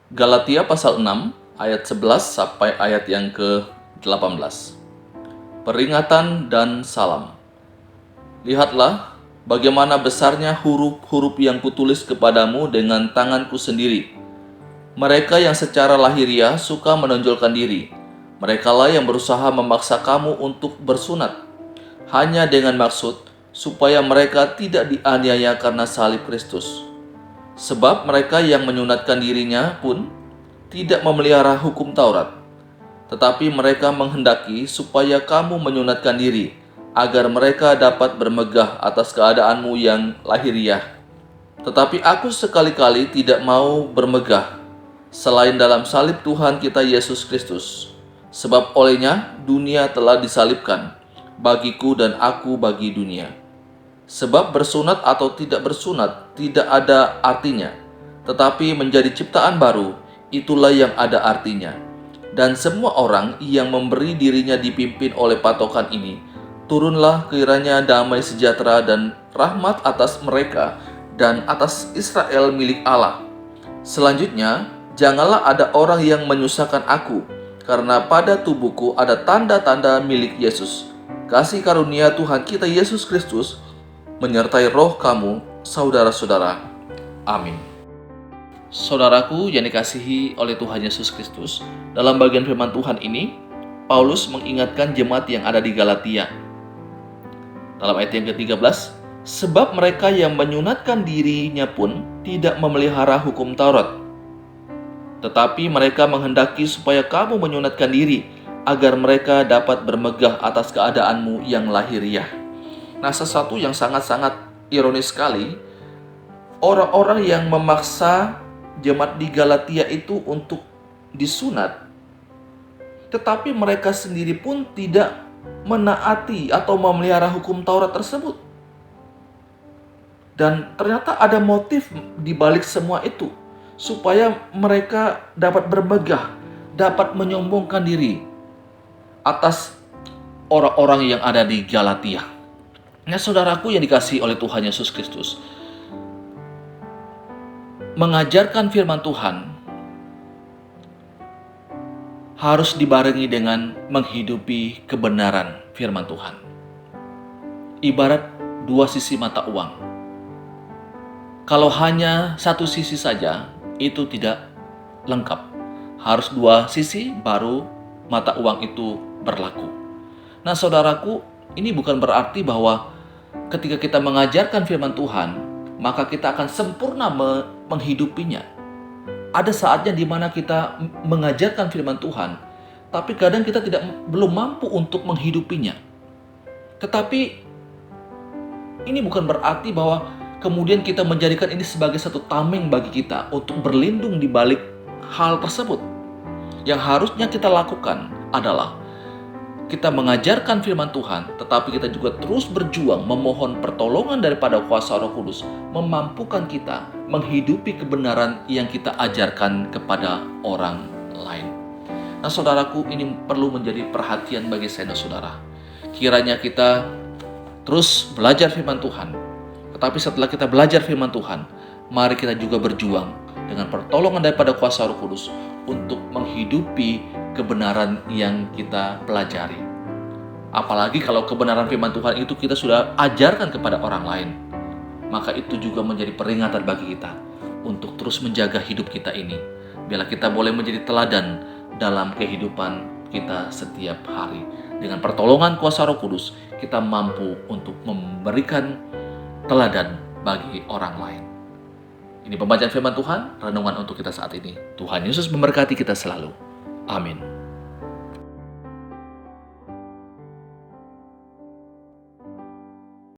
Galatia pasal 6 ayat 11 sampai ayat yang ke-18. Peringatan dan salam. Lihatlah bagaimana besarnya huruf-huruf yang kutulis kepadamu dengan tanganku sendiri. Mereka yang secara lahiriah suka menonjolkan diri. Merekalah yang berusaha memaksa kamu untuk bersunat, hanya dengan maksud supaya mereka tidak dianiaya karena salib Kristus. Sebab mereka yang menyunatkan dirinya pun tidak memelihara hukum Taurat, tetapi mereka menghendaki supaya kamu menyunatkan diri, agar mereka dapat bermegah atas keadaanmu yang lahiriah. Tetapi aku sekali-kali tidak mau bermegah, selain dalam salib Tuhan kita Yesus Kristus. Sebab olehnya dunia telah disalibkan, bagiku dan aku bagi dunia. Sebab bersunat atau tidak bersunat tidak ada artinya, tetapi menjadi ciptaan baru, itulah yang ada artinya. Dan semua orang yang memberi dirinya dipimpin oleh patokan ini, turunlah kiranya damai sejahtera dan rahmat atas mereka dan atas Israel milik Allah. Selanjutnya, janganlah ada orang yang menyusahkan aku, karena pada tubuhku ada tanda-tanda milik Yesus. Kasih karunia Tuhan kita Yesus Kristus menyertai roh kamu, saudara-saudara. Amin. Saudaraku yang dikasihi oleh Tuhan Yesus Kristus, dalam bagian firman Tuhan ini, Paulus mengingatkan jemaat yang ada di Galatia. Dalam ayat yang ke-13, sebab mereka yang menyunatkan dirinya pun tidak memelihara hukum Taurat, tetapi mereka menghendaki supaya kamu menyunatkan diri, agar mereka dapat bermegah atas keadaanmu yang lahiriah. Nah, sesuatu yang sangat-sangat ironis sekali, orang-orang yang memaksa jemaat di Galatia itu untuk disunat, tetapi mereka sendiri pun tidak menaati atau memelihara hukum Taurat tersebut. Dan ternyata ada motif di balik semua itu, supaya mereka dapat bermegah, dapat menyombongkan diri atas orang-orang yang ada di Galatia. Nah, saudaraku yang dikasihi oleh Tuhan Yesus Kristus, mengajarkan firman Tuhan harus dibarengi dengan menghidupi kebenaran firman Tuhan. Ibarat dua sisi mata uang. Kalau hanya satu sisi saja, itu tidak lengkap. Harus dua sisi baru mata uang itu berlaku. Nah, saudaraku, ini bukan berarti bahwa ketika kita mengajarkan firman Tuhan, maka kita akan sempurna menghidupinya. Ada saatnya di mana kita mengajarkan firman Tuhan, tapi kadang kita belum mampu untuk menghidupinya. Tetapi ini bukan berarti bahwa kemudian kita menjadikan ini sebagai satu tameng bagi kita untuk berlindung di balik hal tersebut. Yang harusnya kita lakukan adalah kita mengajarkan firman Tuhan, tetapi kita juga terus berjuang memohon pertolongan daripada kuasa Roh Kudus, memampukan kita menghidupi kebenaran yang kita ajarkan kepada orang lain. Nah, saudaraku, ini perlu menjadi perhatian bagi saya dan saudara. Kiranya kita terus belajar firman Tuhan, tetapi setelah kita belajar firman Tuhan, mari kita juga berjuang dengan pertolongan daripada kuasa Roh Kudus untuk menghidupi kebenaran yang kita pelajari. Apalagi kalau kebenaran firman Tuhan itu kita sudah ajarkan kepada orang lain, maka itu juga menjadi peringatan bagi kita untuk terus menjaga hidup kita ini, biarlah kita boleh menjadi teladan dalam kehidupan kita setiap hari. Dengan pertolongan kuasa Roh Kudus, kita mampu untuk memberikan teladan bagi orang lain. Ini pembacaan firman Tuhan, renungan untuk kita saat ini. Tuhan Yesus memberkati kita selalu. Amin.